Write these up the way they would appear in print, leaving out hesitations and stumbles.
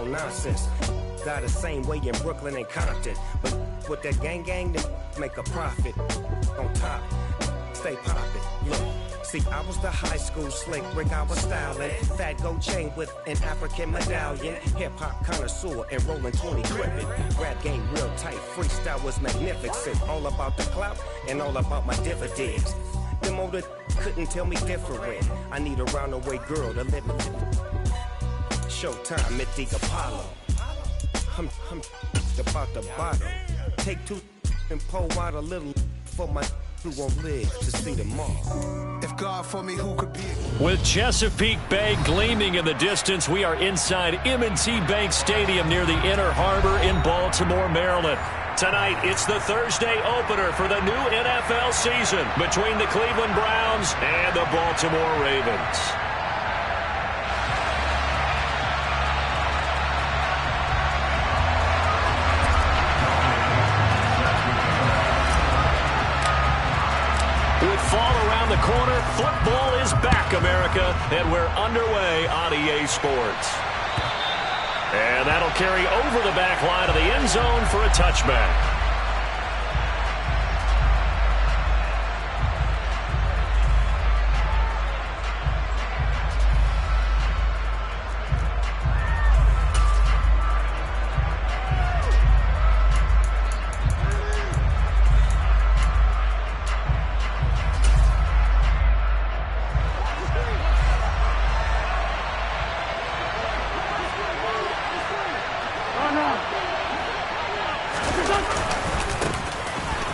on nonsense. Got the same way in Brooklyn and Compton. But with that gang, they make a profit. On top, stay poppin'. Look, see, I was the high school slick Rick, I was styling. Fat gold chain with an African medallion. Hip-hop connoisseur and rolling 20 gripping. Rap game real tight, freestyle was magnificent. All about the clout and all about my dividends. Them older couldn't tell me different. I need a roundaway girl to live with. Showtime at the Apollo. I'm about the bottle. Take two and pour out a little for my who won't live to see tomorrow. If God for me, who could be? With Chesapeake Bay gleaming in the distance, we are inside M&T Bank Stadium near the Inner Harbor in Baltimore, Maryland. Tonight, it's the Thursday opener for the new NFL season between the Cleveland Browns and the Baltimore Ravens. With fall around the corner, football is back, America, and we're underway on EA Sports. And that'll carry over the back line of the end zone for a touchback.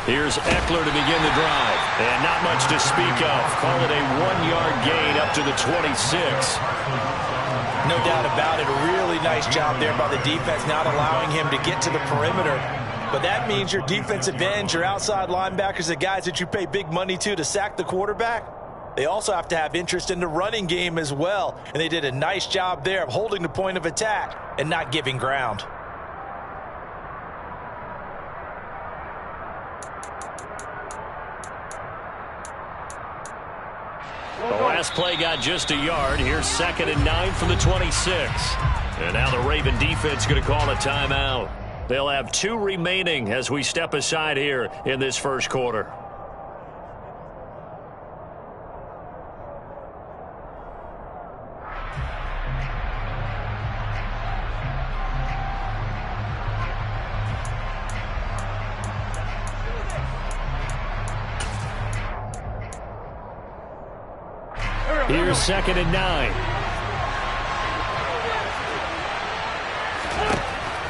Here's Eckler to begin the drive. And not much to speak of. Call it a 1-yard gain up to the 26. No doubt about it. A really nice job there by the defense, not allowing him to get to the perimeter. But that means your defensive ends, your outside linebackers, the guys that you pay big money to sack the quarterback, they also have to have interest in the running game as well. And they did a nice job there of holding the point of attack and not giving ground. The last play got just a yard. Here's 2nd and 9 from the 26. And now the Raven defense going to call a timeout. They'll have 2 remaining as we step aside here in this first quarter. Here's 2nd and 9.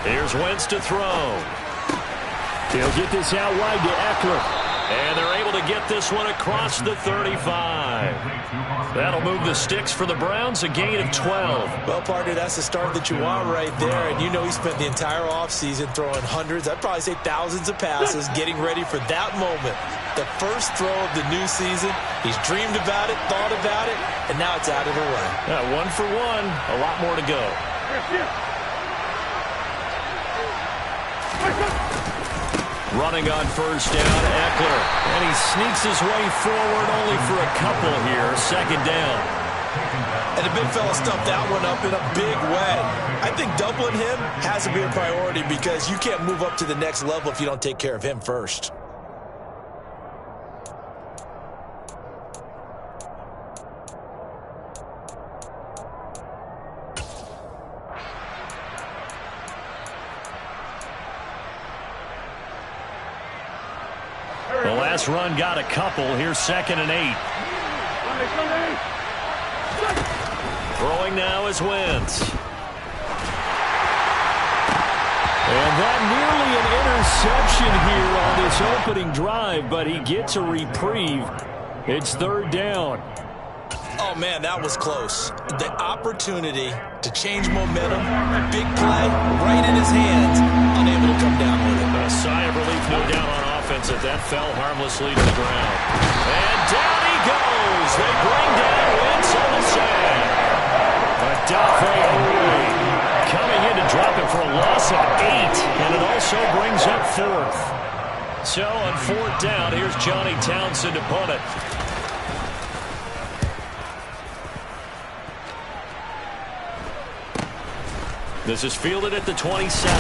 Here's Wentz to throw. He'll get this out wide to Eckler. And they're able to get this one across the 35. That'll move the sticks for the Browns, a gain of 12. Well, partner, that's the start that you want right there. And you know he spent the entire offseason throwing hundreds, I'd probably say thousands of passes, getting ready for that moment. The first throw of the new season. He's dreamed about it, thought about it, and now it's out of the way. Yeah, 1 for 1, a lot more to go. Running on first down, Eckler. And he sneaks his way forward only for a couple here. 2nd down. And the big fella stumped that one up in a big way. I think doubling him has to be a priority because you can't move up to the next level if you don't take care of him first. The last run got a couple. Here's 2nd and 8. Throwing now is Wentz. And that nearly an interception here on this opening drive, but he gets a reprieve. It's 3rd down. Oh, man, that was close. The opportunity to change momentum, big play, right in his hands, unable to come down with it. A sigh of relief, no doubt, on offense as that fell harmlessly to the ground. And down he goes. They bring down Wentz on the sack. Adafe coming in to drop it for a loss of 8, and it also brings up 4th. So on 4th down, here's Johnny Townsend to punt it. This is fielded at the 27.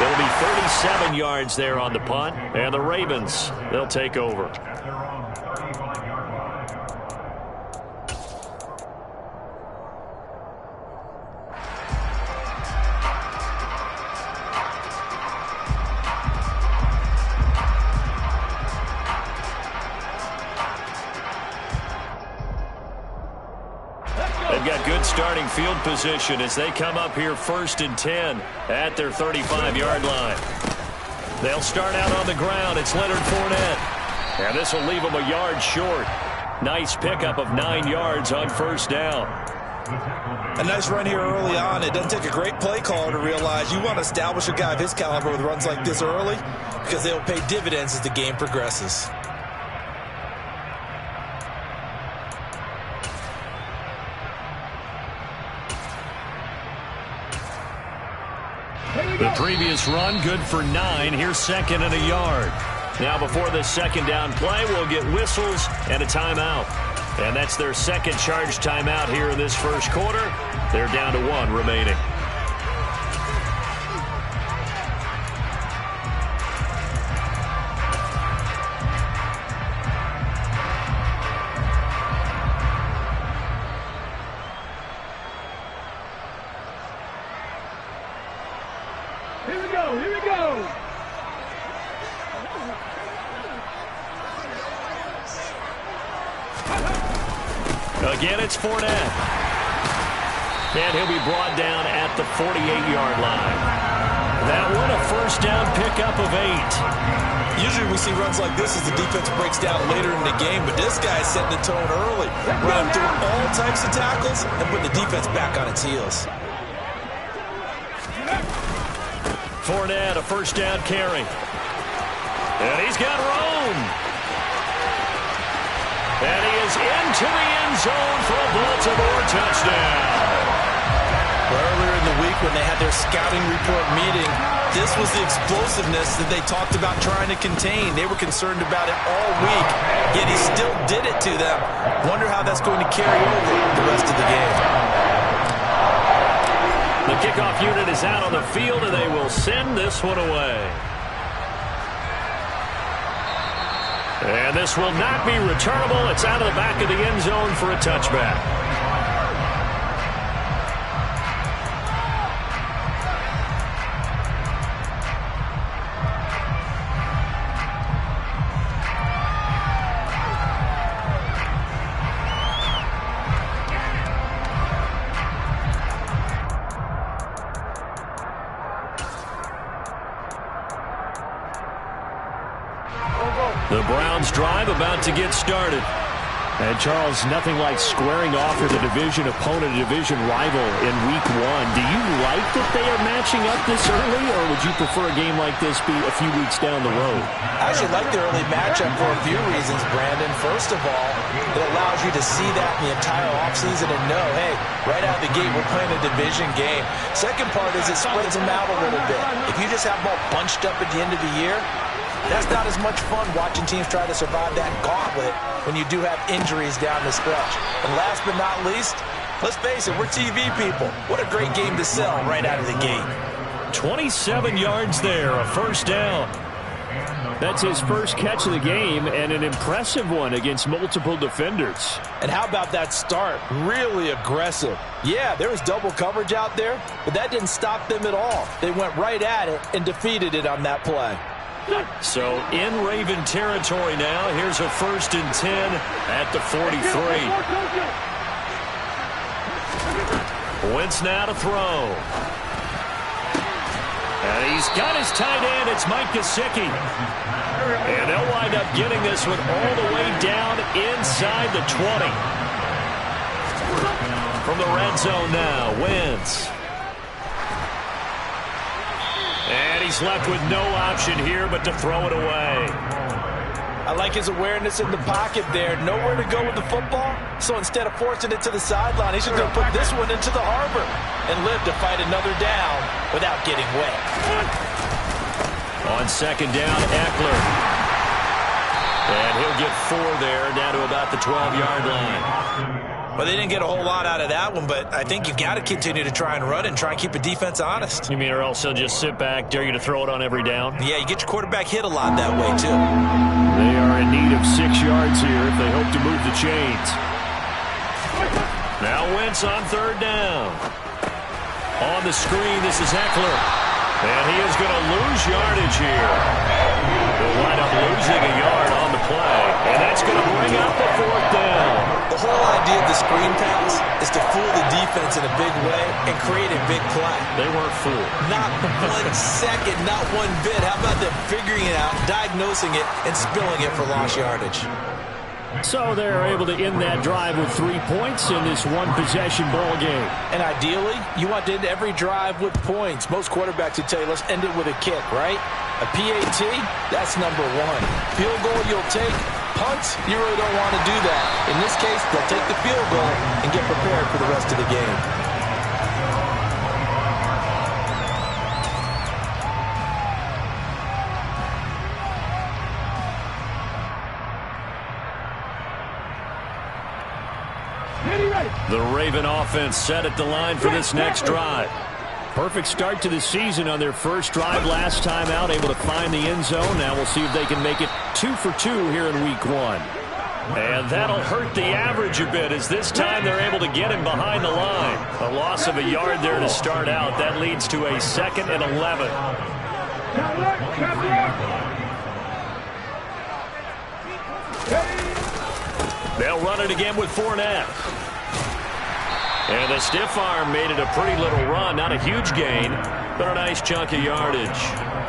It'll be 37 yards there on the punt, and the Ravens, they'll take over. They've got good starting field position as they come up here 1st and 10 at their 35-yard line. They'll start out on the ground. It's Leonard Fournette. And this will leave them a yard short. Nice pickup of 9 yards on 1st down. A nice run here early on. It doesn't take a great play caller to realize you want to establish a guy of his caliber with runs like this early because they'll pay dividends as the game progresses. The previous run, good for 9. Here's 2nd and a yard. Now before this 2nd down play, we'll get whistles and a timeout. And that's their 2nd charge timeout here in this 1st quarter. They're down to 1 remaining. Here we go. Again, it's Fournette. And he'll be brought down at the 48-yard line. That one, a 1st down pickup of 8. Usually we see runs like this as the defense breaks down later in the game, but this guy is setting the tone early, running through all types of tackles and putting the defense back on its heels. Fournette, a 1st down carry. And he's got room. And he is into the end zone for a Baltimore touchdown. Earlier in the week when they had their scouting report meeting, this was the explosiveness that they talked about trying to contain. They were concerned about it all week, yet he still did it to them. Wonder how that's going to carry over the rest of the game. The kickoff unit is out on the field, and they will send this one away. And this will not be returnable. It's out of the back of the end zone for a touchback. The Browns drive about to get started. And Charles, nothing like squaring off with a division opponent, a division rival in week 1. Do you like that they are matching up this early, or would you prefer a game like this be a few weeks down the road? I actually like the early matchup for a few reasons, Brandon. First of all, it allows you to see that in the entire offseason and know, hey, right out of the gate, we're playing a division game. Second part is it spreads them out a little bit. If you just have them all bunched up at the end of the year, that's not as much fun watching teams try to survive that gauntlet when you do have injuries down the stretch. And last but not least, let's face it, we're TV people. What a great game to sell right out of the gate. 27 yards there, a 1st down. That's his first catch of the game, and an impressive one against multiple defenders. And how about that start? Really aggressive. Yeah, there was double coverage out there, but that didn't stop them at all. They went right at it and defeated it on that play. So in Raven territory now. Here's a 1st and 10 at the 43. Wentz now to throw. And he's got his tight end. It's Mike Gesicki. And they'll wind up getting this one all the way down inside the 20. From the red zone now, Wentz. And he's left with no option here but to throw it away. I like his awareness in the pocket there. Nowhere to go with the football. So instead of forcing it to the sideline, he's just going to put this one into the harbor and live to fight another down without getting wet. On 2nd down, Eckler. And he'll get 4 there, down to about the 12-yard line. Well, they didn't get a whole lot out of that one, but I think you've got to continue to try and run and try and keep the defense honest. You mean or else they'll just sit back, dare you to throw it on every down? Yeah, you get your quarterback hit a lot that way, too. They are in need of 6 yards here if they hope to move the chains. Now Wentz on third down. On the screen, this is Eckler. And he is going to lose yardage here. They'll wind up losing a yard on the play. And that's going to bring up the fourth down. The whole idea of the screen pass is to fool the defense in a big way and create a big play. They weren't fooled. Not 1 second, not one bit. How about them figuring it out, diagnosing it, and spilling it for lost yardage? So they're able to end that drive with 3 points in this one-possession ball game. And ideally, you want to end every drive with points. Most quarterbacks would tell you, let's end it with a kick, right? A PAT, that's number 1. Field goal you'll take. Punts, you really don't want to do that. In this case, they'll take the field goal and get prepared for the rest of the game. The Raven offense set at the line for this next drive. Perfect start to the season on their first drive last time out, able to find the end zone. Now we'll see if they can make it 2 for 2 here in week 1. And that'll hurt the average a bit as this time they're able to get him behind the line. A loss of a yard there to start out. That leads to a 2nd and 11. They'll run it again with Fournette. And the stiff arm made it a pretty little run. Not a huge gain, but a nice chunk of yardage.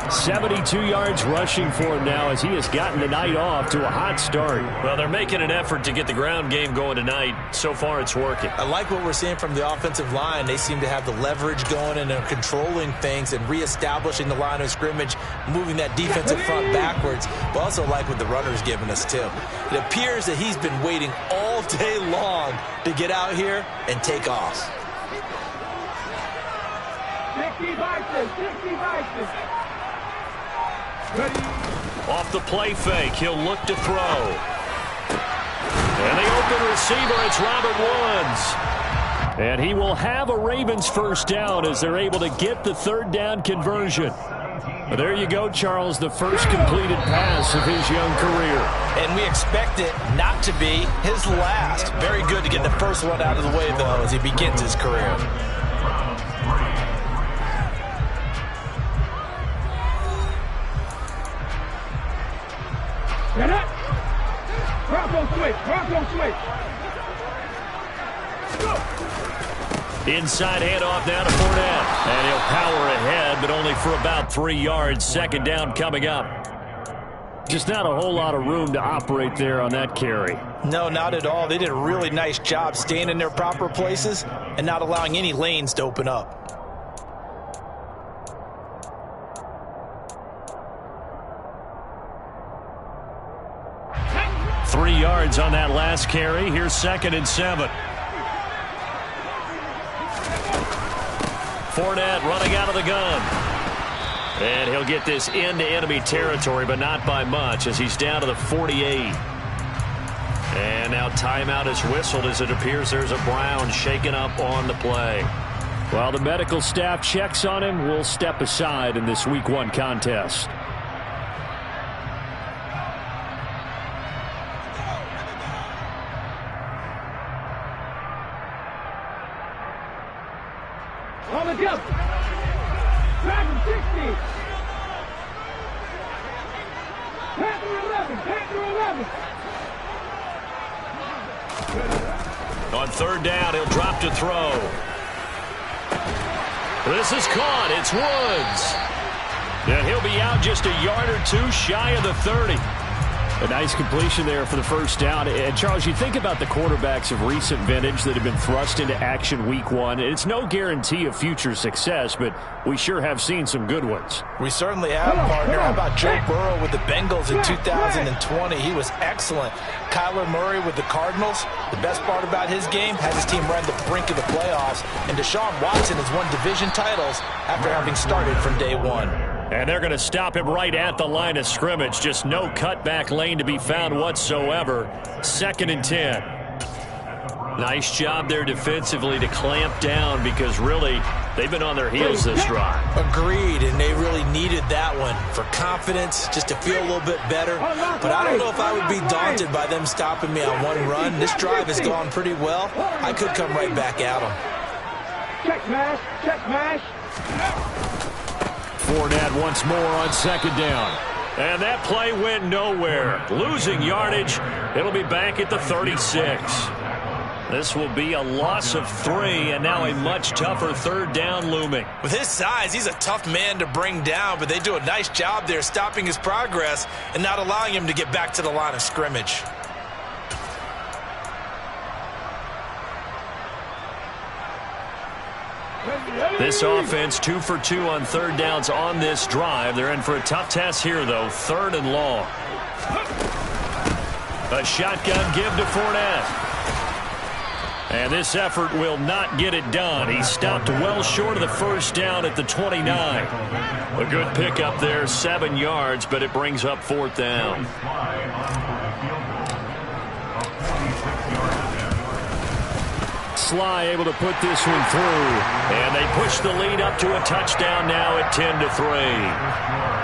72 yards rushing for him now as he has gotten the night off to a hot start. Well, they're making an effort to get the ground game going tonight. So far, it's working. I like what we're seeing from the offensive line. They seem to have the leverage going and they're controlling things and reestablishing the line of scrimmage, moving that defensive front backwards. But also like what the runner's giving us, too. It appears that he's been waiting all day long to get out here and take off. 60 Vikings, 60 Vikings. Off the play fake, he'll look to throw. And the open receiver, it's Robert Woods. And he will have a Ravens first down as they're able to get the third down conversion. But there you go, Charles, the first completed pass of his young career. And we expect it not to be his last. Very good to get the first one out of the way, though, as he begins his career. Bronco switch, Bronco switch. Inside handoff now to Fournette. And he'll power ahead, but only for about 3 yards. 2nd down coming up. Just not a whole lot of room to operate there on that carry. No, not at all. They did a really nice job staying in their proper places and not allowing any lanes to open up. Three yards on that last carry. Here's 2nd and 7. Fournette running out of the gun. And he'll get this into enemy territory, but not by much as he's down to the 48. And now timeout is whistled as it appears there's a Brown shaken up on the play. While the medical staff checks on him, we'll step aside in this Week 1 contest. On the jump. Dragon 60. Panther 11. Panther 11. On third down, he'll drop to throw. This is caught. It's Woods. And he'll be out just a yard or two shy of the 30. A nice completion there for the first down. And, Charles, you think about the quarterbacks of recent vintage that have been thrust into action Week 1. It's no guarantee of future success, but we sure have seen some good ones. We certainly have, partner. How about Joe Burrow with the Bengals in 2020? He was excellent. Kyler Murray with the Cardinals. The best part about his game has his team right at the brink of the playoffs. And Deshaun Watson has won division titles after having started from day one. And they're going to stop him right at the line of scrimmage. Just no cutback lane to be found whatsoever. 2nd and 10. Nice job there defensively to clamp down because really they've been on their heels this drive. Agreed, and they really needed that one for confidence, just to feel a little bit better. But I don't know if I would be daunted by them stopping me on one run. This drive has gone pretty well. I could come right back at them. Check smash, check smash. Fournette once more on second down. And that play went nowhere. Losing yardage. It'll be back at the 36. This will be a loss of 3, and now a much tougher third down looming. With his size, he's a tough man to bring down, but they do a nice job there stopping his progress and not allowing him to get back to the line of scrimmage. This offense 2 for 2 on third downs on this drive. They're in for a tough test here, though. 3rd and long. A shotgun give to Fournette. And this effort will not get it done. He stopped well short of the first down at the 29. A good pickup there, 7 yards, but it brings up 4th down. Sly able to put this one through. And they push the lead up to a touchdown now at 10-3.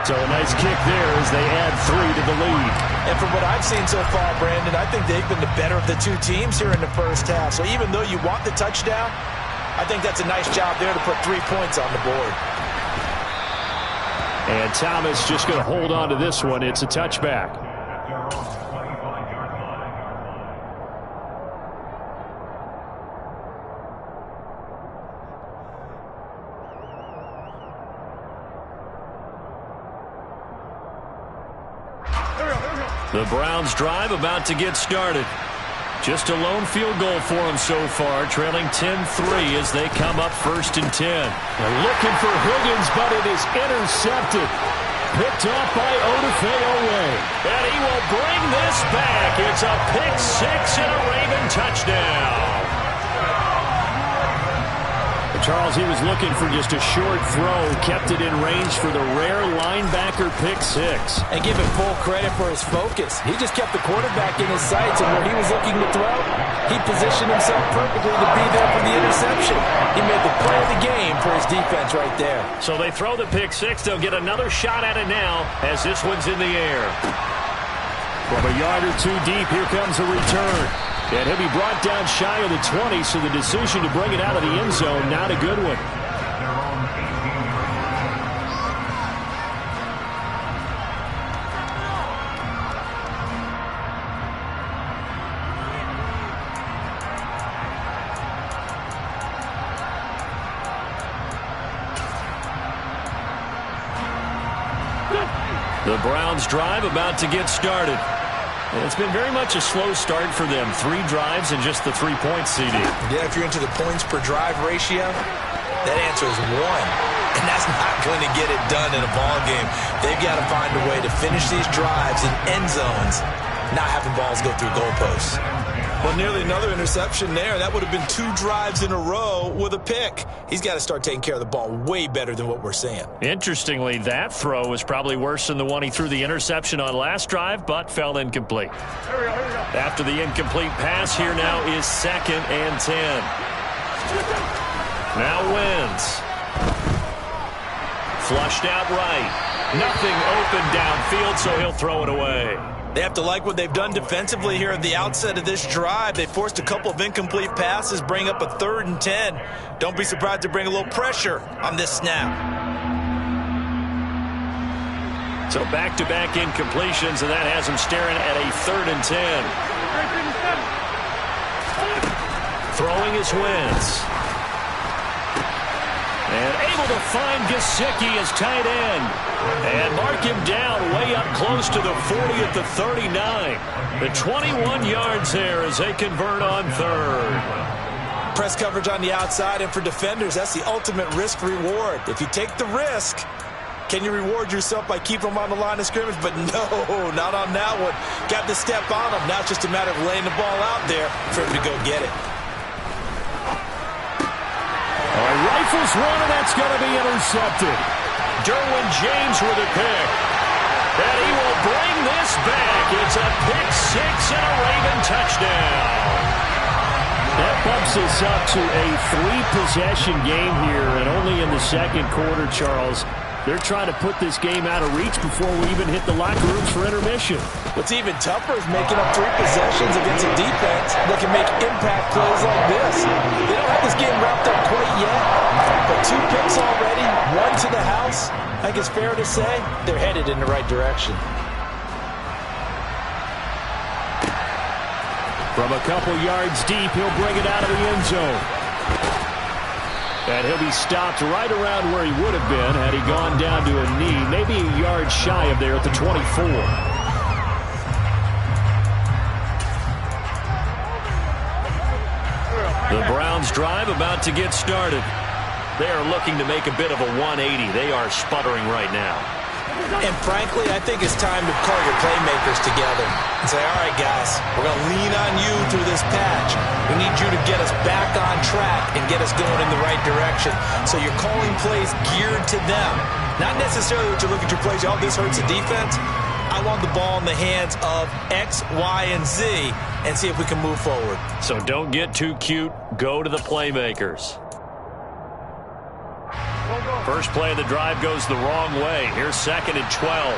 So a nice kick there as they add 3 to the lead. And from what I've seen so far, Brandon, I think they've been the better of the two teams here in the first half. So even though you want the touchdown, I think that's a nice job there to put 3 points on the board. And Thomas just going to hold on to this one. It's a touchback. The Browns drive about to get started. Just a lone field goal for them so far, trailing 10-3 as they come up 1st and 10. They're looking for Higgins, but it is intercepted. Picked off by Odafe-Oweh. And he will bring this back. It's a pick 6 and a Raven touchdown. Charles, he was looking for just a short throw, kept it in range for the rare linebacker pick 6. And give him full credit for his focus. He just kept the quarterback in his sights, and where he was looking to throw, he positioned himself perfectly to be there for the interception. He made the play of the game for his defense right there. So they throw the pick 6. They'll get another shot at it now as this one's in the air. From a yard or 2 deep, here comes a return. And he'll be brought down shy of the 20, so the decision to bring it out of the end zone, not a good one. The Browns drive about to get started. And it's been very much a slow start for them. 3 drives and just the 3-point CD. Yeah, if you're into the points per drive ratio, that answer is 1. And that's not going to get it done in a ball game. They've got to find a way to finish these drives in end zones, not having balls go through goalposts. Well, nearly another interception there. That would have been 2 drives in a row with a pick. He's got to start taking care of the ball way better than what we're seeing. Interestingly, that throw was probably worse than the one he threw the interception on last drive, but fell incomplete. After the incomplete pass, here now is 2nd and 10. Now Wins. Flushed out right. Nothing open downfield, so he'll throw it away. They have to like what they've done defensively here at the outset of this drive. They forced a couple of incomplete passes, bring up a 3rd and 10. Don't be surprised to bring a little pressure on this snap. So back-to-back incompletions, and that has him staring at a 3rd and 10. Throwing his Wins. And able to find Gesicki as tight end. And mark him down way up close to the 40 at the 39. The 21 yards there as they convert on 3rd. Press coverage on the outside, and for defenders, that's the ultimate risk-reward. If you take the risk, can you reward yourself by keeping them on the line of scrimmage? But no, not on that one. Got to step on them. Now it's just a matter of laying the ball out there for him to go get it. Rifles one, and that's going to be intercepted. Derwin James with a pick. And he will bring this back. It's a pick 6 and a Raven touchdown. That bumps us up to a 3-possession game here, and only in the second quarter, Charles. They're trying to put this game out of reach before we even hit the locker rooms for intermission. What's even tougher is making up 3 possessions against a defense that can make impact plays like this. They don't have this game wrapped up quite yet, but 2 picks already, 1 to the house. I think it's fair to say they're headed in the right direction. From a couple yards deep, he'll bring it out of the end zone. And he'll be stopped right around where he would have been had he gone down to a knee, maybe a yard shy of there at the 24. The Browns drive about to get started. They are looking to make a bit of a 180. They are sputtering right now. And frankly, I think it's time to call your playmakers together and say, all right, guys, we're going to lean on you through this patch. We need you to get us back on track and get us going in the right direction. So you're calling plays geared to them. Not necessarily that you look at your plays, oh, this hurts the defense. I want the ball in the hands of X, Y, and Z and see if we can move forward. So don't get too cute. Go to the playmakers. First play of the drive goes the wrong way. Here's 2nd and 12.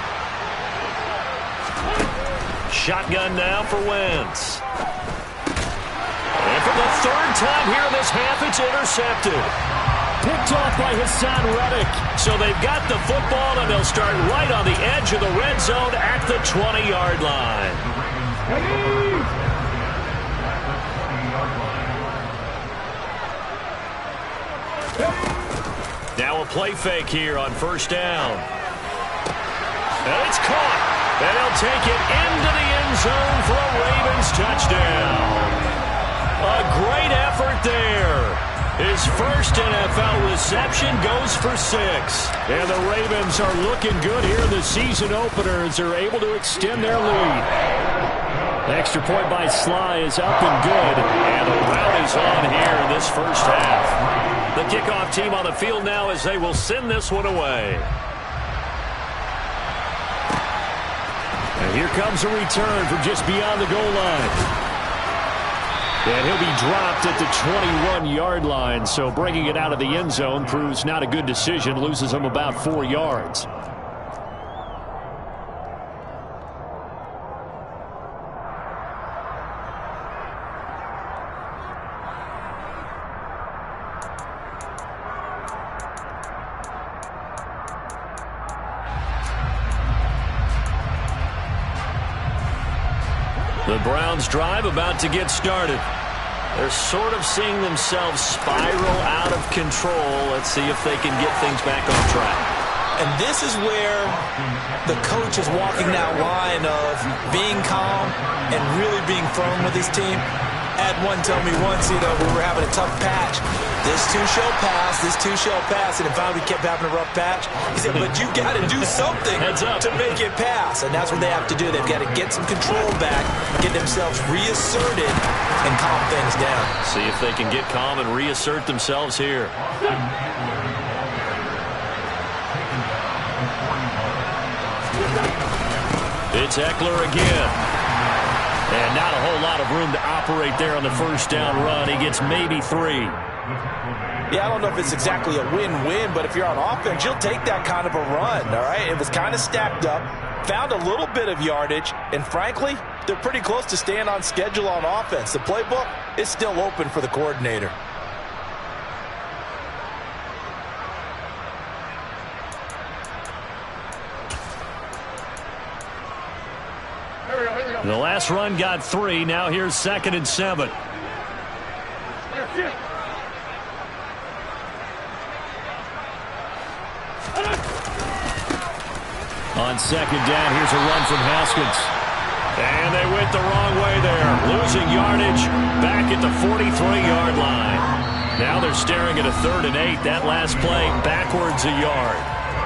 Shotgun now for Wentz. And for the 3rd time here in this half, it's intercepted. Picked off by Hassan Reddick. So they've got the football, and they'll start right on the edge of the red zone at the 20-yard line. Now a play fake here on 1st down. And it's caught. And they'll take it into the end zone for a Ravens touchdown. A great effort there. His first NFL reception goes for 6. And the Ravens are looking good here in the season opener as they're able to extend their lead. Extra point by Sly is up and good. And the rout is on here in this first half. The kickoff team on the field now as they will send this one away. And here comes a return from just beyond the goal line. And he'll be dropped at the 21-yard line, so bringing it out of the end zone proves not a good decision, loses him about 4 yards. The Browns drive about to get started. They're sort of seeing themselves spiral out of control. Let's see if they can get things back on track. And this is where the coach is walking that line of being calm and really being firm with his team. Had one tell me once, we were having a tough patch. This too shall pass, this too shall pass. And if we kept having a rough patch, he said, but you got to do something to make it pass. And that's what they have to do. They've got to get some control back, get themselves reasserted, and calm things down. See if they can get calm and reassert themselves here. It's Eckler again. And not a whole lot of room to operate there on the first down run. He gets maybe 3. Yeah, I don't know if it's exactly a win-win, but if you're on offense, you'll take that kind of a run, all right? It was kind of stacked up, found a little bit of yardage, and frankly, they're pretty close to staying on schedule on offense. The playbook is still open for the coordinator. The last run got 3. Now here's 2nd and 7. On 2nd down, here's a run from Haskins. And they went the wrong way there. Losing yardage back at the 43-yard line. Now they're staring at a 3rd and 8. That last play backwards a yard.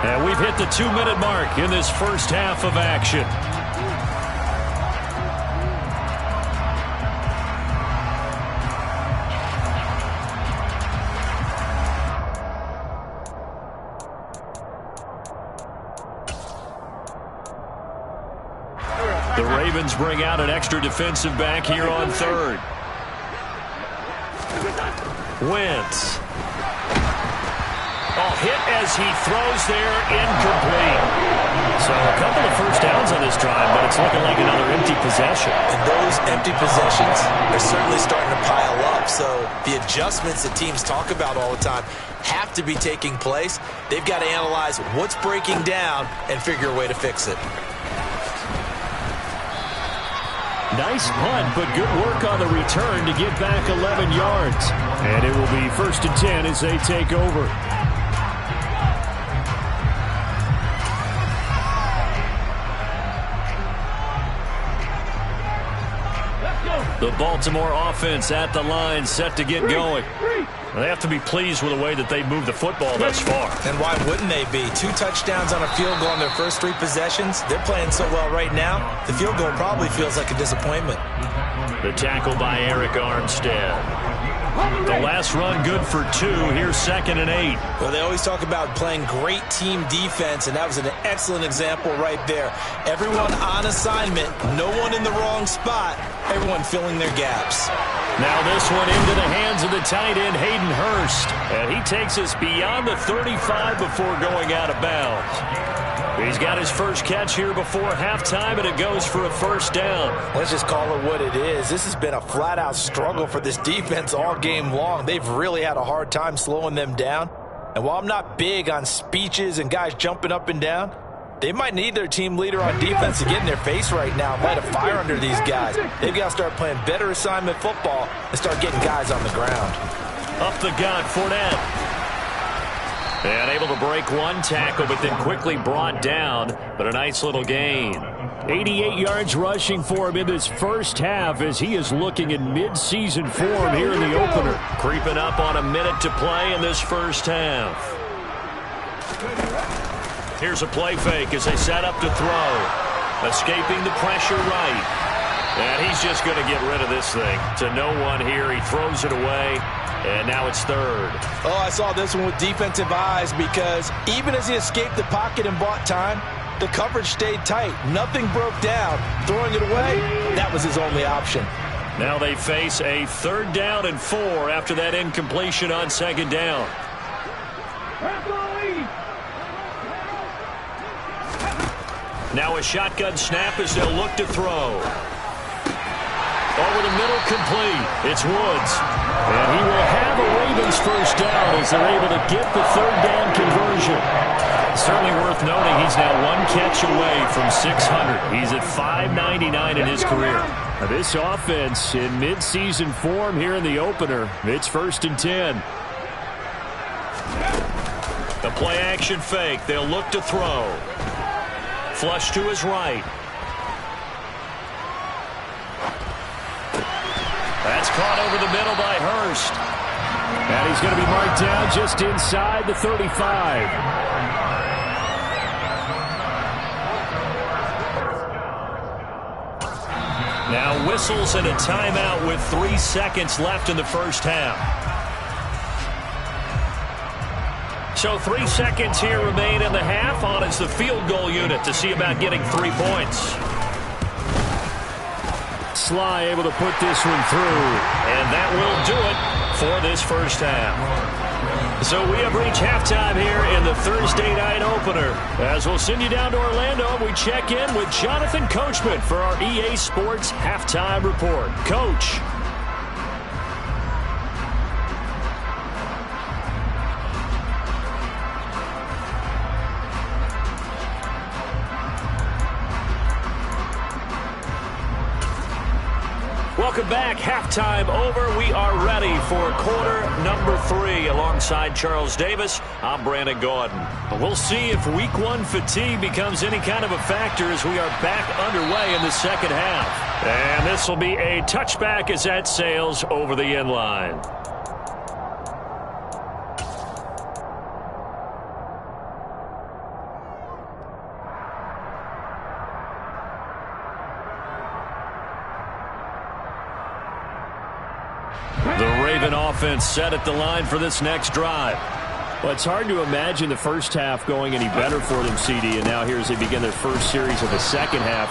And we've hit the 2-minute mark in this first half of action. The Ravens bring out an extra defensive back here on 3rd. Wentz. Oh, hit as he throws there, incomplete. So a couple of first downs on this drive, but it's looking like another empty possession. And those empty possessions are certainly starting to pile up. So the adjustments that teams talk about all the time have to be taking place. They've got to analyze what's breaking down and figure a way to fix it. Nice punt, but good work on the return to get back 11 yards. And it will be 1st and 10 as they take over. The Baltimore offense at the line, set to get going. They have to be pleased with the way that they've moved the football thus far. And why wouldn't they be? 2 touchdowns on a field goal in their first 3 possessions. They're playing so well right now, the field goal probably feels like a disappointment. The tackle by Eric Armstead. The last run good for 2. Here's 2nd and 8. Well, they always talk about playing great team defense, and that was an excellent example right there. Everyone on assignment, no one in the wrong spot, everyone filling their gaps. Now this one into the hands of the tight end, Hayden Hurst. And he takes us beyond the 35 before going out of bounds. He's got his first catch here before halftime, and it goes for a first down. Let's just call it what it is. This has been a flat-out struggle for this defense all game long. They've really had a hard time slowing them down. And while I'm not big on speeches and guys jumping up and down, they might need their team leader on defense to get in their face right now and light a fire under these guys. They've got to start playing better assignment football and start getting guys on the ground. Up the gut, Fournette. And able to break one tackle, but then quickly brought down. But a nice little gain. 88 yards rushing for him in this first half as he is looking in mid-season form here in the opener. Creeping up on a minute to play in this first half. Here's a play fake as they set up to throw. Escaping the pressure right. And he's just going to get rid of this thing. To no one here. He throws it away. And now it's 3rd. Oh, I saw this one with defensive eyes because even as he escaped the pocket and bought time, the coverage stayed tight. Nothing broke down. Throwing it away, that was his only option. Now they face a 3rd down and 4 after that incompletion on 2nd down. Now a shotgun snap as they'll look to throw. Over the middle, complete. It's Woods. And he will have a Ravens first down as they're able to get the 3rd down conversion. Certainly worth noting he's now 1 catch away from 600. He's at 599 in his career. Now this offense in mid-season form here in the opener. It's 1st and 10. The play action fake. They'll look to throw. Flush to his right. That's caught over the middle by Hurst. And he's going to be marked down just inside the 35. Now whistles and a timeout with 3 seconds left in the first half. So 3 seconds here remain in the half. On is the field goal unit to see about getting 3 points. Sly able to put this one through. And that will do it for this first half. So we have reached halftime here in the Thursday night opener. As we'll send you down to Orlando, we check in with Jonathan Coachman for our EA Sports Halftime Report. Coach. Welcome back. Halftime over. We are ready for quarter number 3 alongside Charles Davis. I'm Brandon Gordon. We'll see if week 1 fatigue becomes any kind of a factor as we are back underway in the second half. And this will be a touchback as that sails over the end line. The Raven offense set at the line for this next drive. Well, it's hard to imagine the first half going any better for them, CD, and now here as they begin their first series of the second half.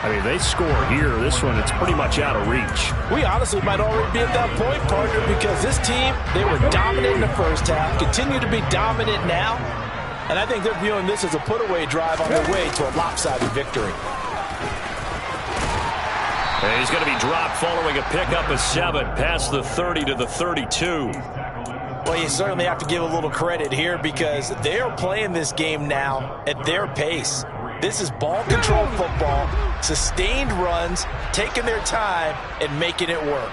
I mean, they score here. This one, it's pretty much out of reach. We honestly might already be at that point, partner, because this team, they were dominant in the first half, continue to be dominant now, and I think they're viewing this as a put-away drive on their way to a lopsided victory. And he's going to be dropped following a pickup of 7 past the 30 to the 32. Well, you certainly have to give a little credit here because they are playing this game now at their pace. This is ball control football, sustained runs, taking their time and making it work.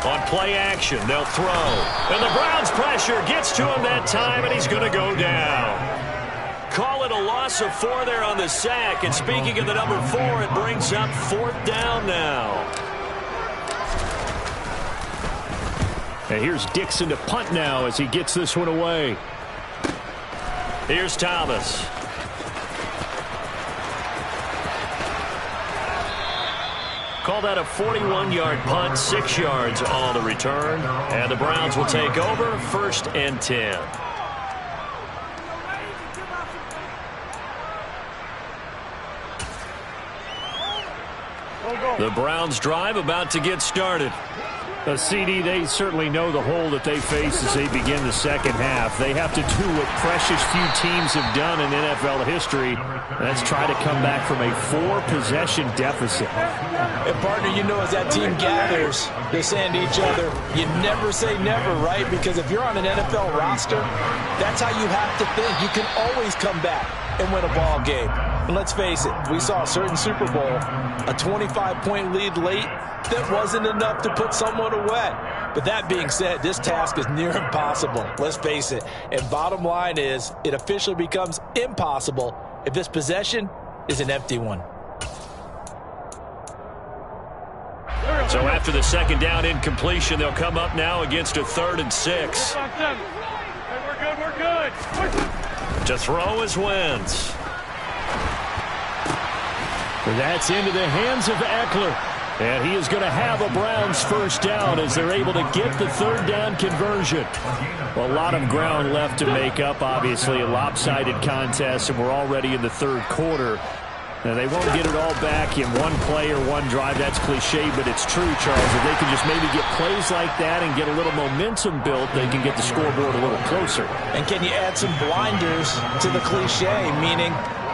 On play action, they'll throw. And the Browns' pressure gets to him that time, and he's going to go down. Call it a loss of 4 there on the sack. And speaking of the number 4, it brings up 4th down now. And here's Dixon to punt now as he gets this one away. Here's Thomas. Call that a 41-yard punt, 6 yards on the return. And the Browns will take over 1st and 10. The Browns drive about to get started. CD, they certainly know the hole that they face as they begin the second half. They have to do what precious few teams have done in NFL history. That's try to come back from a 4-possession deficit. And partner, you know, as that team gathers, they're saying to each other, you never say never, right? Because if you're on an NFL roster, that's how you have to think. You can always come back and win a ball game. And let's face it, we saw a certain Super Bowl, a 25-point lead late, that wasn't enough to put someone away. But that being said, this task is near impossible. Let's face it. And bottom line is, it officially becomes impossible if this possession is an empty one. So after the second down incompletion, they'll come up now against a 3rd and 6. We're good. To throw is Wentz. That's into the hands of Eckler. And he is going to have a Browns 1st down as they're able to get the 3rd down conversion. A lot of ground left to make up, obviously, a lopsided contest, and we're already in the 3rd quarter. Now, they won't get it all back in one play or one drive. That's cliche, but it's true, Charles. If they can just maybe get plays like that and get a little momentum built, they can get the scoreboard a little closer. And can you add some blinders to the cliche, meaning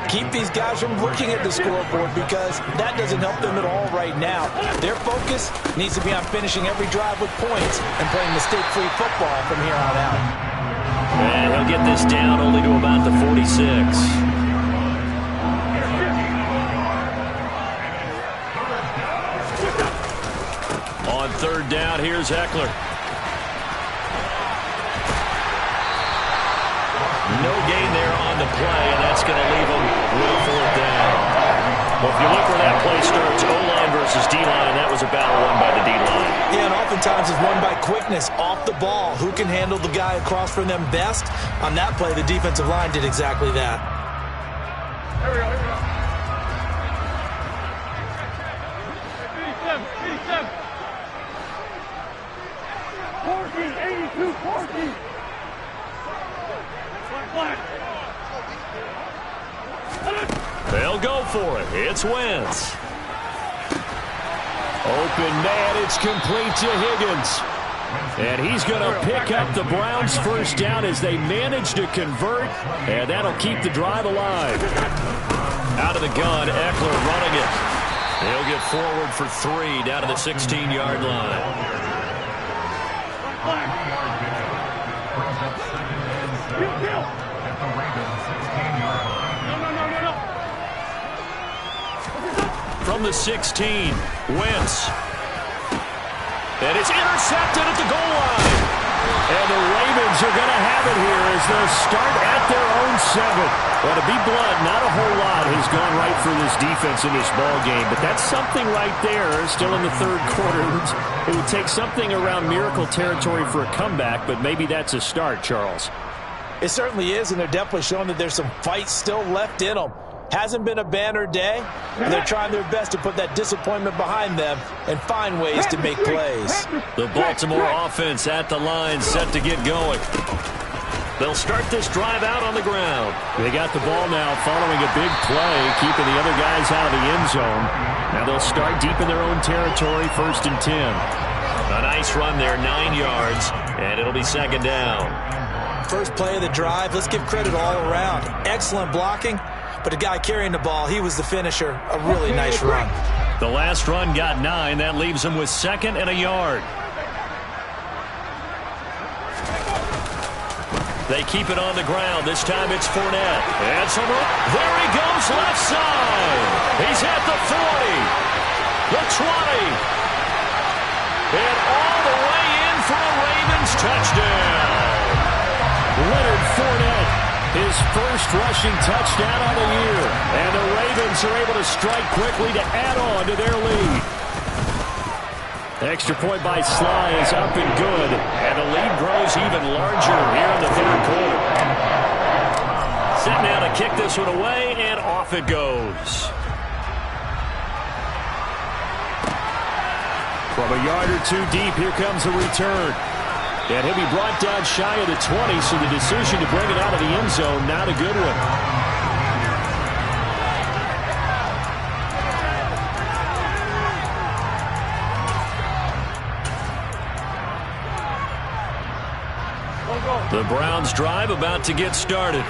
keep these guys from looking at the scoreboard because that doesn't help them at all right now. Their focus needs to be on finishing every drive with points and playing mistake-free football from here on out. And he'll get this down only to about the 46. On 3rd down, here's Eckler. No gain there on the play, and that's going to leave him with a 4th down. Well, if you look where that play starts, O-line versus D-line, that was a battle won by the D-line. Yeah, and oftentimes it's won by quickness off the ball. Who can handle the guy across from them best? On that play, the defensive line did exactly that. Here we go. 87. 82, 40. They'll go for it. It's Wentz. Open man, it's complete to Higgins. And he's going to pick up the Browns' 1st down as they manage to convert, and that'll keep the drive alive. Out of the gun, Eckler running it. He'll get forward for 3 down to the 16-yard line. From the 16, Wentz. And it's intercepted at the goal line. And the Ravens are going to have it here as they'll start at their own 7. Well, to be blunt, not a whole lot has gone right for this defense in this ball game, but that's something right there. Still in the 3rd quarter. It would take something around miracle territory for a comeback, but maybe that's a start, Charles. It certainly is, and they're definitely showing that there's some fight still left in them. Hasn't been a banner day, and they're trying their best to put that disappointment behind them and find ways to make plays. The Baltimore offense at the line, set to get going. They'll start this drive out on the ground. They got the ball now following a big play, keeping the other guys out of the end zone. Now they'll start deep in their own territory, 1st and 10. A nice run there, 9 yards, and it'll be 2nd down. First play of the drive, let's give credit all around. Excellent blocking, but the guy carrying the ball, he was the finisher. A really nice run. The last run got 9. That leaves him with 2nd and a yard. They keep it on the ground. This time it's Fournette. And there he goes, left side. He's at the 40, the 20, and all the way in for a Ravens touchdown. Leonard Fournette, his first rushing touchdown of the year. And the Ravens are able to strike quickly to add on to their lead. Extra point by Sly is up and good, and the lead grows even larger here in the 3rd quarter. Set now to kick this one away, and off it goes. From a yard or 2 deep, here comes a return. And he'll be brought down shy of the 20, so the decision to bring it out of the end zone, not a good one. The Browns drive about to get started.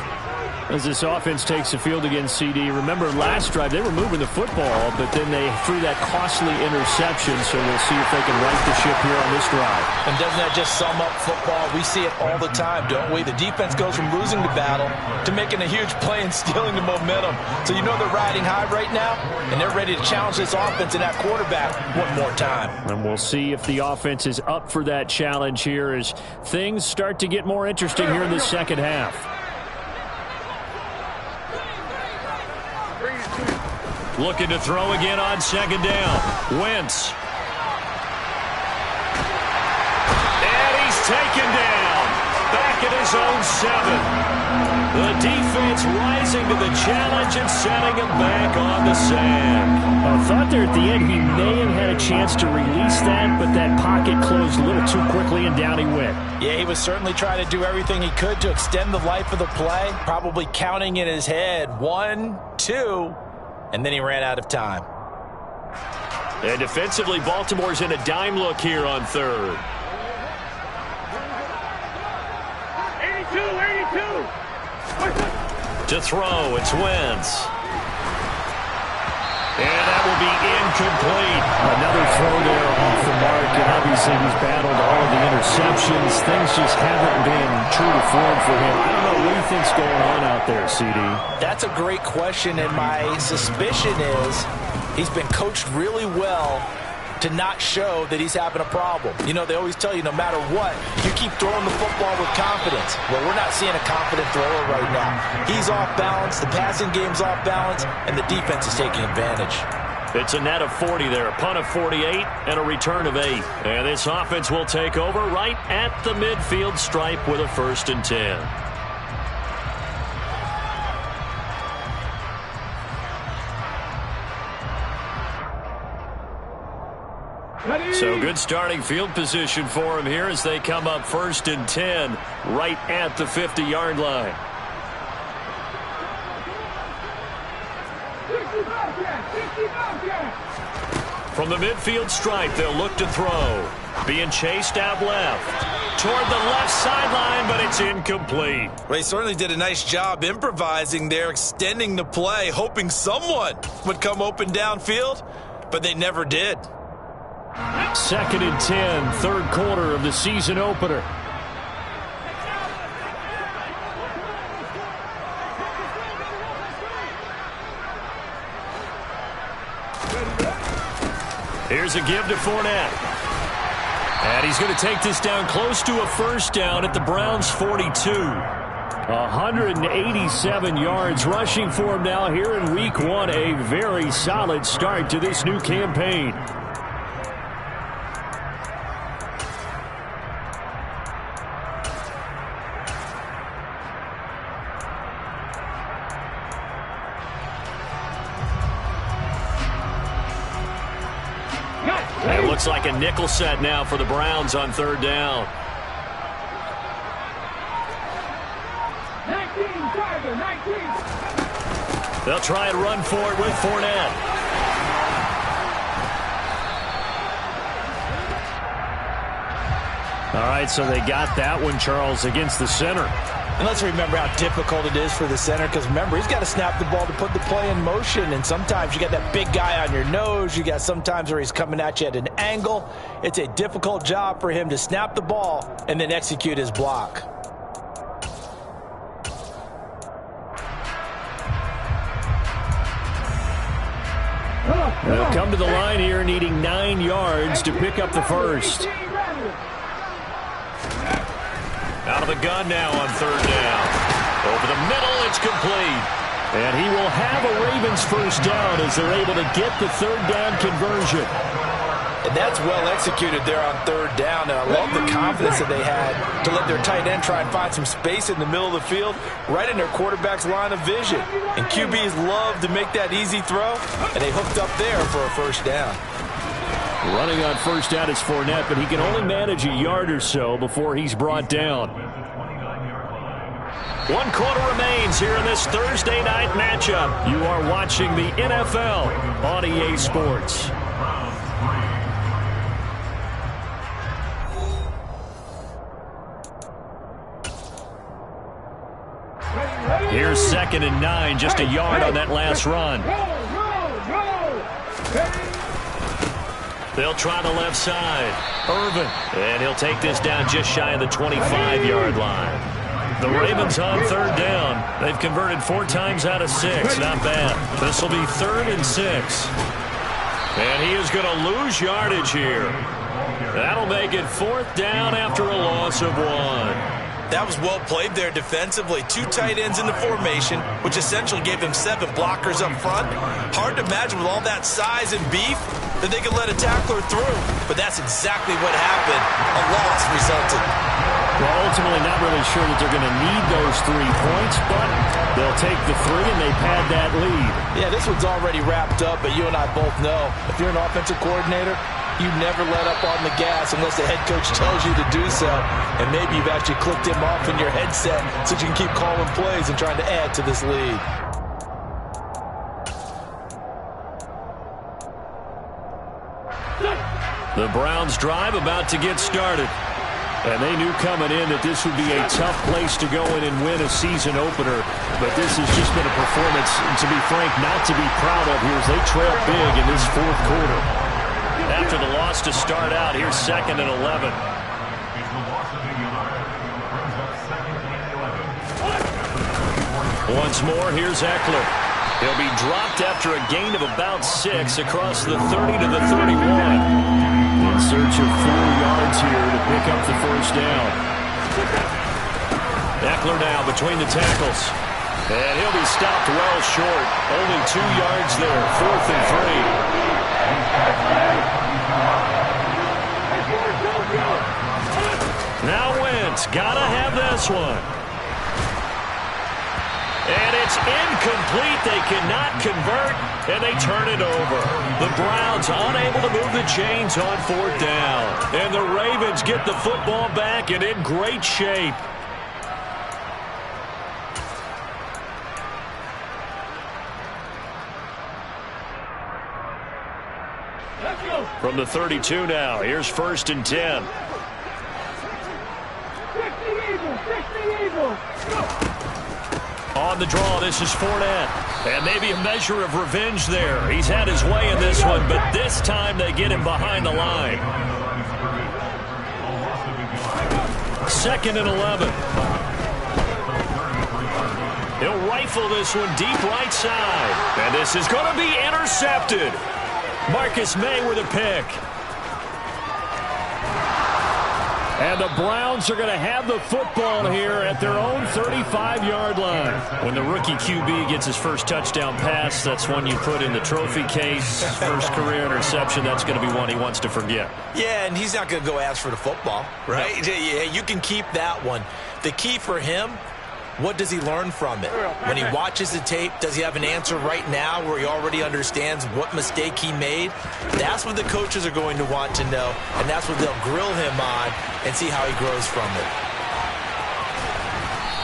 As this offense takes the field against CD, remember last drive they were moving the football, but then they threw that costly interception, so we'll see if they can right the ship here on this drive. And doesn't that just sum up football? We see it all the time, don't we? The defense goes from losing the battle to making a huge play and stealing the momentum. So you know they're riding high right now, and they're ready to challenge this offense and that quarterback one more time. And we'll see if the offense is up for that challenge here as things start to get more interesting here in the second half. Looking to throw again on 2nd down. Wentz. And he's taken down. Back at his own 7. The defense rising to the challenge and setting him back on the sand. I thought there at the end he may have had a chance to release that, but that pocket closed a little too quickly and down he went. Yeah, he was certainly trying to do everything he could to extend the life of the play, probably counting in his head 1, 2, and then he ran out of time. And defensively, Baltimore's in a dime look here on 3rd. 82. To throw, it's Wentz. And that will be incomplete. Another throw there off the mark, and obviously he's battled all of the interceptions. Things just haven't been true to form for him. I don't know what you think's going on out there, CD. That's a great question, and my suspicion is he's been coached really well to not show that he's having a problem. You know, they always tell you no matter what, you keep throwing the football with confidence. Well, we're not seeing a confident thrower right now. He's off balance, the passing game's off balance, and the defense is taking advantage. It's a net of 40 there, a punt of 48, and a return of 8. And this offense will take over right at the midfield stripe with a 1st and 10. So good starting field position for him here as they come up 1st and 10 right at the 50-yard line. From the midfield stripe, they'll look to throw. Being chased out left. Toward the left sideline, but it's incomplete. Well, he certainly did a nice job improvising there, extending the play, hoping someone would come open downfield, but they never did. 2nd and 10, 3rd quarter of the season opener. Here's a give to Fournette. And he's going to take this down close to a 1st down at the Browns' 42. 187 yards rushing for him now here in Week 1. A very solid start to this new campaign. It looks like a nickel set now for the Browns on 3rd down. They'll try and run for it with Fournette. All right, so they got that one, Charles, against the center. And let's remember how difficult it is for the center, because remember, he's got to snap the ball to put the play in motion, and sometimes you got that big guy on your nose. You got sometimes where he's coming at you at an angle. It's a difficult job for him to snap the ball and then execute his block. They'll come to the line here needing 9 yards to pick up the first. Out of the gun now on third down. Over the middle, it's complete. And he will have a Ravens first down as they're able to get the third down conversion. And that's well executed there on third down. And I love the confidence that they had to let their tight end try and find some space in the middle of the field, right in their quarterback's line of vision. And QBs love to make that easy throw, and they hooked up there for a first down. Running on first down is Fournette, but he can only manage a yard or so before he's brought down. 1 quarter remains here in this Thursday night matchup. You are watching the NFL on EA Sports. Here's 2nd and 9, just a yard on that last run. They'll try the left side. Irvin. And he'll take this down just shy of the 25-yard line. The Ravens on third down. They've converted 4 times out of 6. Not bad. This will be 3rd and 6. And he is going to lose yardage here. That'll make it 4th down after a loss of 1. That was well played there defensively. 2 tight ends in the formation, which essentially gave them 7 blockers up front. Hard to imagine with all that size and beef that they could let a tackler through. But that's exactly what happened. A loss resulted. Well, ultimately not really sure that they're going to need those 3 points, but they'll take the 3 and they pad that lead. Yeah, this one's already wrapped up, but you and I both know if you're an offensive coordinator, you never let up on the gas unless the head coach tells you to do so. And maybe you've actually clicked him off in your headset so you can keep calling plays and trying to add to this lead. The Browns drive about to get started. And they knew coming in that this would be a tough place to go in and win a season opener. But this has just been a performance, to be frank, not to be proud of here as they trail big in this 4th quarter. After the loss to start out, here's 2nd and 11. Once more, here's Eckler. He'll be dropped after a gain of about 6 across the 30 to the 31. In search of 4 yards here to pick up the first down. Eckler now between the tackles. And he'll be stopped well short. Only 2 yards there, 4th and 3. Now Wentz, gotta have this one. And it's incomplete. They cannot convert, and they turn it over. The Browns unable to move the chains on 4th down. And the Ravens get the football back and in great shape. From the 32 now, here's 1st and 10. On the draw, this is Fournette. And maybe a measure of revenge there. He's had his way in this one, but this time they get him behind the line. 2nd and 11. He'll rifle this one deep right side. And this is going to be intercepted. Marcus May with a pick. And the Browns are going to have the football here at their own 35-yard line. When the rookie QB gets his first touchdown pass, that's one you put in the trophy case. First career interception, that's going to be one he wants to forget. Yeah, and he's not going to go ask for the football, right? No. Yeah, you can keep that one. The key for him, what does he learn from it? When he watches the tape, does he have an answer right now where he already understands what mistake he made? That's what the coaches are going to want to know, and that's what they'll grill him on and see how he grows from it.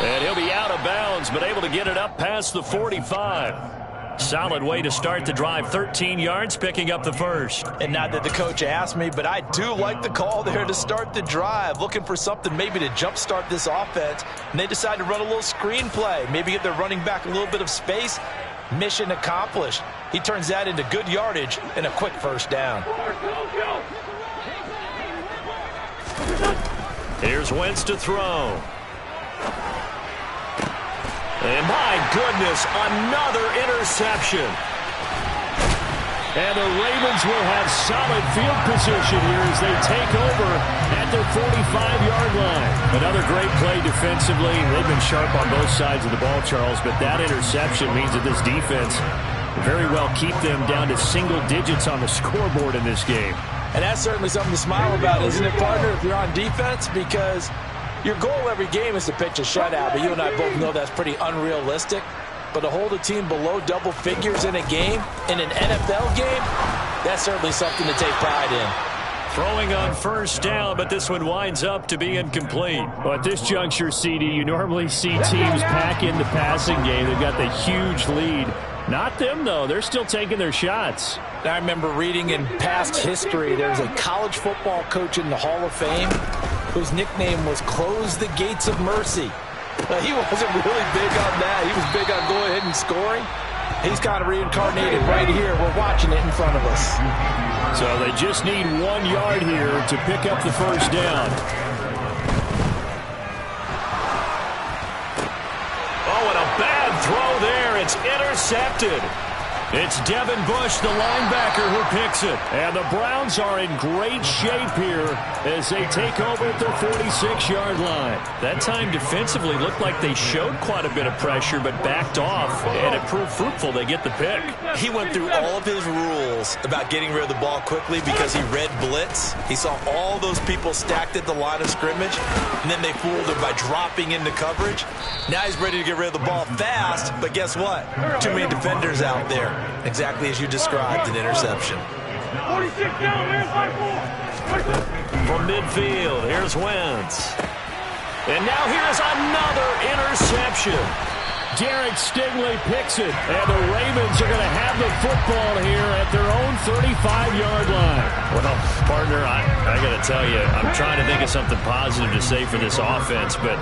And he'll be out of bounds, but able to get it up past the 45. Solid way to start the drive. 13 yards, picking up the first. And not that the coach asked me, but I do like the call there to start the drive. Looking for something maybe to jumpstart this offense. And they decide to run a little screen play. Maybe get their running back a little bit of space. Mission accomplished. He turns that into good yardage and a quick first down. Here's Wentz to throw. And my goodness, another interception. And the Ravens will have solid field position here as they take over at their 45-yard line. Another great play defensively. They've been sharp on both sides of the ball, Charles, but that interception means that this defense very well keep them down to single digits on the scoreboard in this game. And that's certainly something to smile about, isn't it, partner, if you're on defense? Because your goal every game is to pitch a shutout, but you and I both know that's pretty unrealistic. But to hold a team below double figures in a game, in an NFL game, that's certainly something to take pride in. Throwing on first down, but this one winds up to be incomplete. Well, at this juncture, CD, you normally see teams pack in the passing game. They've got the huge lead. Not them, though. They're still taking their shots. I remember reading in past history, there was a college football coach in the Hall of Fame whose nickname was Close the Gates of Mercy. He wasn't really big on that. He was big on going ahead and scoring. He's kind of reincarnated right here. We're watching it in front of us. So they just need 1 yard here to pick up the first down. Oh, and a bad throw there. It's intercepted. It's Devin Bush, the linebacker, who picks it. And the Browns are in great shape here as they take over at their 46-yard line. That time defensively looked like they showed quite a bit of pressure but backed off, and it proved fruitful. They get the pick. He went through all of his rules about getting rid of the ball quickly because he read blitz. He saw all those people stacked at the line of scrimmage, and then they fooled him by dropping into coverage. Now he's ready to get rid of the ball fast, but guess what? Too many defenders out there. Exactly as you described, an interception. 46 down, man, 5-4. From midfield, here's Wentz. And now here's another interception. Derek Stingley picks it, and the Ravens are going to have the football here at their own 35-yard line. Well, partner, I got to tell you, I'm trying to think of something positive to say for this offense, but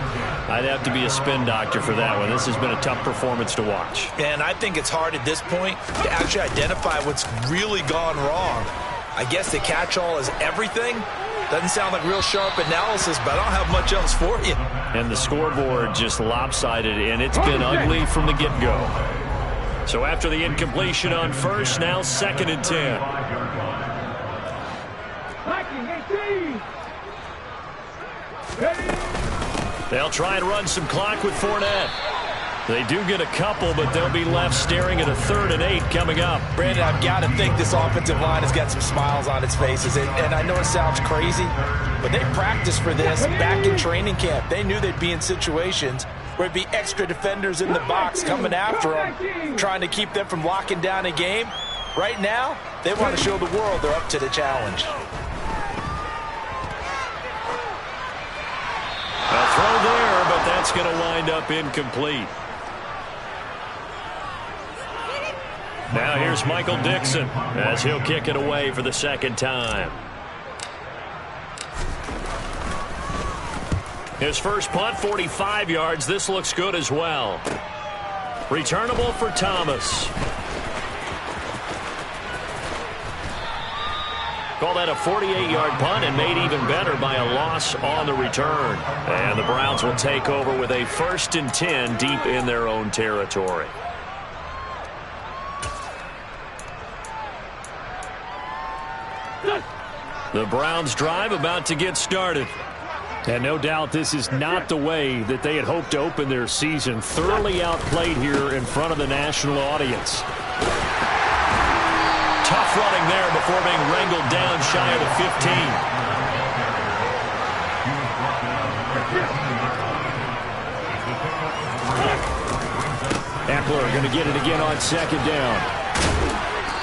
I'd have to be a spin doctor for that one. This has been a tough performance to watch. And I think it's hard at this point to actually identify what's really gone wrong. I guess the catch-all is everything. Doesn't sound like real sharp analysis, but I don't have much else for you. And the scoreboard just lopsided, and it's been ugly from the get-go. So after the incompletion on first, now 2nd and 10. They'll try and run some clock with Fournette. They do get a couple, but they'll be left staring at a 3rd and 8 coming up. Brandon, I've got to think this offensive line has got some smiles on its faces. And I know it sounds crazy, but they practiced for this back in training camp. They knew they'd be in situations where it'd be extra defenders in the box coming after them, trying to keep them from locking down a game. Right now, they want to show the world they're up to the challenge. A throw there, but that's going to wind up incomplete. Now here's Michael Dixon as he'll kick it away for the 2nd time. His first punt, 45 yards. This looks good as well. Returnable for Thomas. Call that a 48-yard punt and made even better by a loss on the return. And the Browns will take over with a 1st and 10 deep in their own territory. The Browns drive about to get started. And no doubt this is not the way that they had hoped to open their season. Thoroughly outplayed here in front of the national audience. Tough running there before being wrangled down shy of the 15. Eckler going to get it again on 2nd down.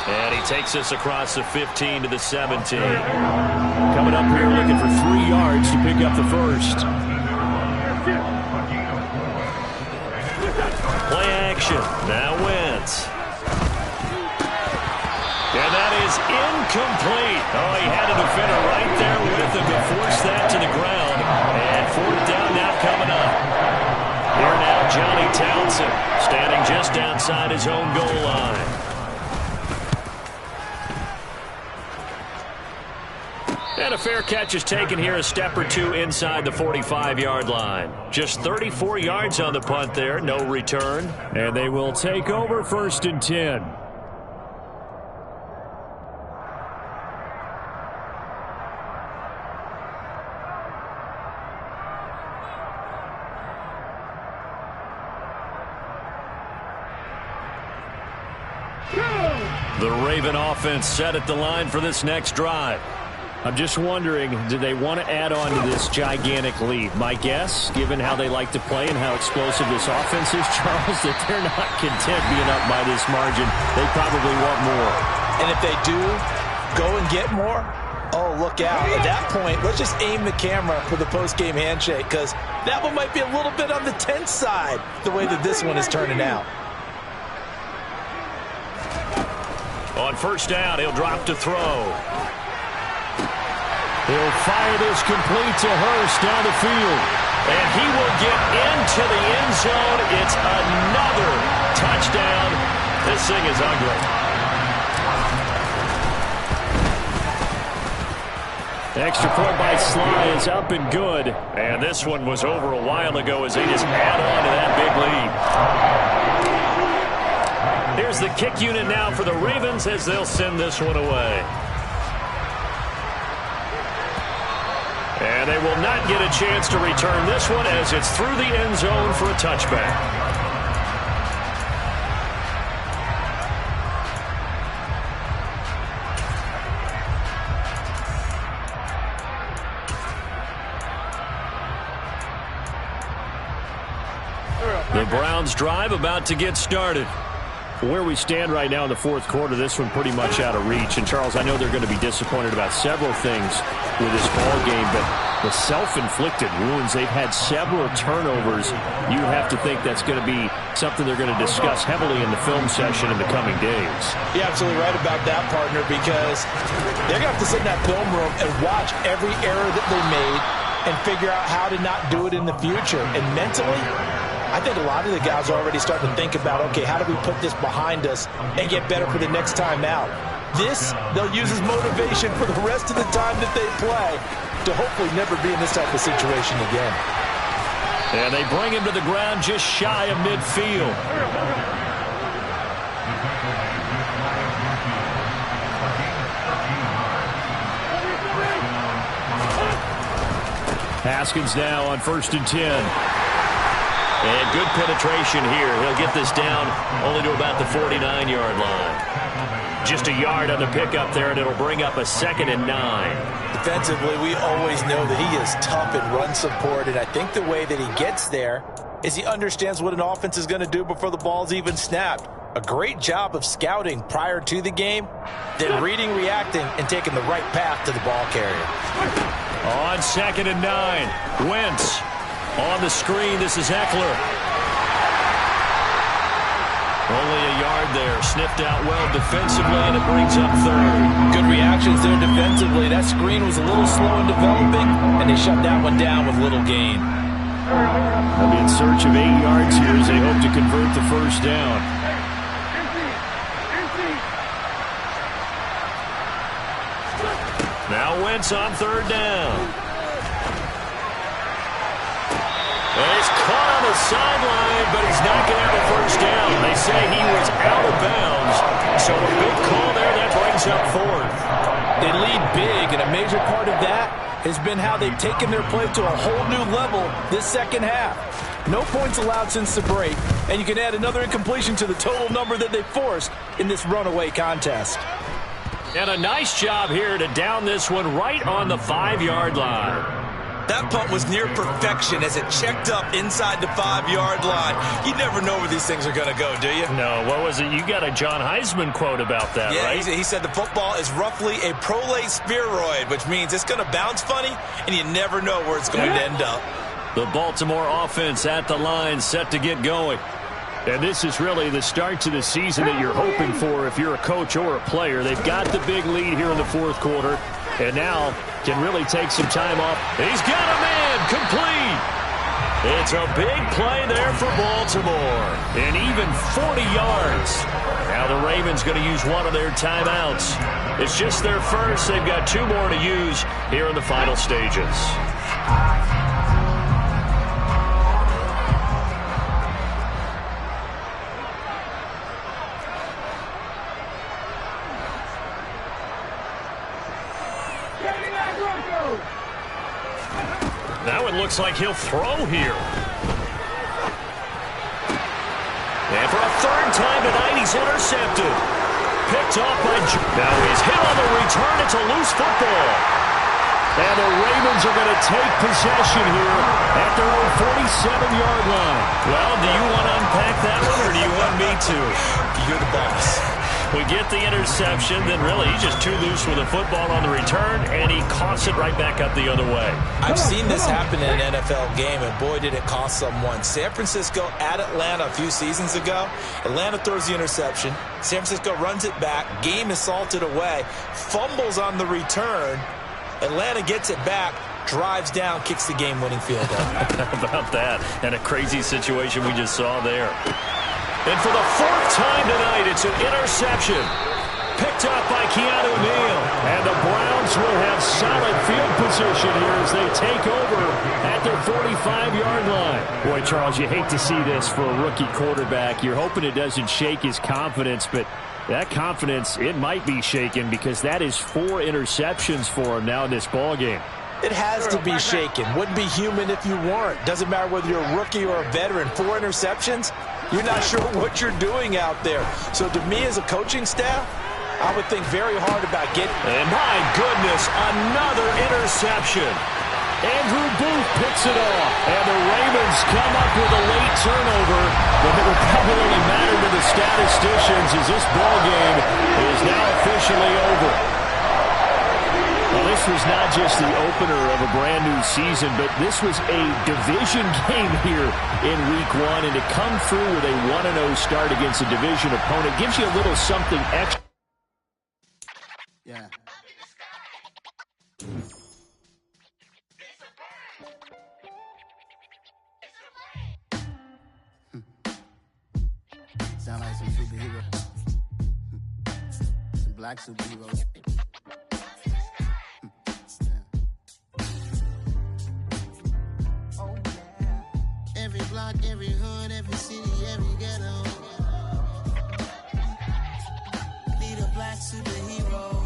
And he takes us across the 15 to the 17. Coming up here looking for 3 yards to pick up the first. Play action. Now Wentz. And that is incomplete. Oh, he had a defender right there with him to force that to the ground. And fourth down now coming up. Here now, Johnny Townsend, standing just outside his own goal line. And a fair catch is taken here, a step or two inside the 45-yard line. Just 34 yards on the punt there, no return. And they will take over 1st and 10. The Raven offense set at the line for this next drive. I'm just wondering, do they want to add on to this gigantic lead? My guess, given how they like to play and how explosive this offense is, Charles, that they're not content being up by this margin. They probably want more. And if they do go and get more, oh, look out. At that point, let's just aim the camera for the post-game handshake, because that one might be a little bit on the tense side, the way that this one is turning out. On first down, he'll drop to throw. He'll fire this complete to Hurst down the field. And he will get into the end zone. It's another touchdown. This thing is ugly. Extra point by Sly is up and good. And this one was over a while ago as they just add on to that big lead. Here's the kick unit now for the Ravens as they'll send this one away. And they will not get a chance to return this one as it's through the end zone for a touchback. The Browns drive about to get started. Where we stand right now in the fourth quarter, this one pretty much out of reach. And, Charles, I know they're going to be disappointed about several things with this ball game, but the self-inflicted wounds, they've had several turnovers. You have to think that's going to be something they're going to discuss heavily in the film session in the coming days. You're absolutely right about that, partner, because they're going to have to sit in that film room and watch every error that they made and figure out how to not do it in the future. And mentally, I think a lot of the guys are already starting to think about, okay, how do we put this behind us and get better for the next time out? This, they'll use as motivation for the rest of the time that they play to hopefully never be in this type of situation again. And they bring him to the ground just shy of midfield. Haskins now on 1st and 10. And good penetration here. He'll get this down only to about the 49-yard line. Just a yard on the pickup there, and it'll bring up a 2nd and 9. Defensively, we always know that he is tough in run support, and I think the way that he gets there is he understands what an offense is going to do before the ball's even snapped. A great job of scouting prior to the game, then reading, reacting, and taking the right path to the ball carrier. On 2nd and 9, Wentz. On the screen, this is Eckler. Only a yard there. Sniffed out well defensively, and it brings up 3rd. Good reactions there defensively. That screen was a little slow in developing, and they shut that one down with little gain. They'll be in search of 8 yards here as they hope to convert the first down. Now Wentz on 3rd down. He's caught on the sideline, but he's not going to have a first down. They say he was out of bounds, so a good call there. That brings up 4th. They lead big, and a major part of that has been how they've taken their play to a whole new level this second half. No points allowed since the break, and you can add another incompletion to the total number that they forced in this runaway contest. And a nice job here to down this one right on the 5-yard line. That punt was near perfection as it checked up inside the 5-yard line. You never know where these things are going to go, do you? No, what was it? You got a John Heisman quote about that, yeah, right? He said the football is roughly a prolate spheroid, which means it's going to bounce funny, and you never know where it's going to end up. The Baltimore offense at the line, set to get going. And this is really the start to the season that you're hoping for if you're a coach or a player. They've got the big lead here in the fourth quarter, and now can really take some time off. He's got a man complete. It's a big play there for Baltimore. And even 40 yards. Now the Ravens going to use one of their timeouts. It's just their first. They've got 2 more to use here in the final stages. Now it looks like he'll throw here. And for a third time tonight, he's intercepted. Picked off by now he's hit on the return. It's a loose football. And the Ravens are going to take possession here at their own 47-yard line. Well, do you want to unpack that one, or do you want me to? You're the boss. We get the interception, then really he's just too loose with the football on the return, and he coughs it right back up the other way. I've seen this happen in an NFL game, and boy, did it cost someone. San Francisco at Atlanta a few seasons ago. Atlanta throws the interception. San Francisco runs it back. Game is salted away. Fumbles on the return. Atlanta gets it back. Drives down, kicks the game-winning field goal. How about that? And a crazy situation we just saw there. And for the 4th time tonight, it's an interception. Picked up by Keanu Neal. And the Browns will have solid field position here as they take over at their 45-yard line. Boy, Charles, you hate to see this for a rookie quarterback. You're hoping it doesn't shake his confidence, but that confidence, it might be shaken because that is 4 interceptions for him now in this ballgame. It has to be shaken. Wouldn't be human if you weren't. Doesn't matter whether you're a rookie or a veteran. 4 interceptions, you're not sure what you're doing out there. So to me as a coaching staff, I would think very hard about getting... And my goodness, another interception. Andrew Booth picks it off. And the Ravens come up with a late turnover, but it will probably only matter to the statisticians as this ballgame is now officially over. Well, this was not just the opener of a brand new season, but this was a division game here in week 1, and to come through with a 1-0 start against a division opponent gives you a little something extra. Yeah. Sound like some superheroes. Some black superheroes. Every block, every hood, every city, every ghetto. Need a black superhero.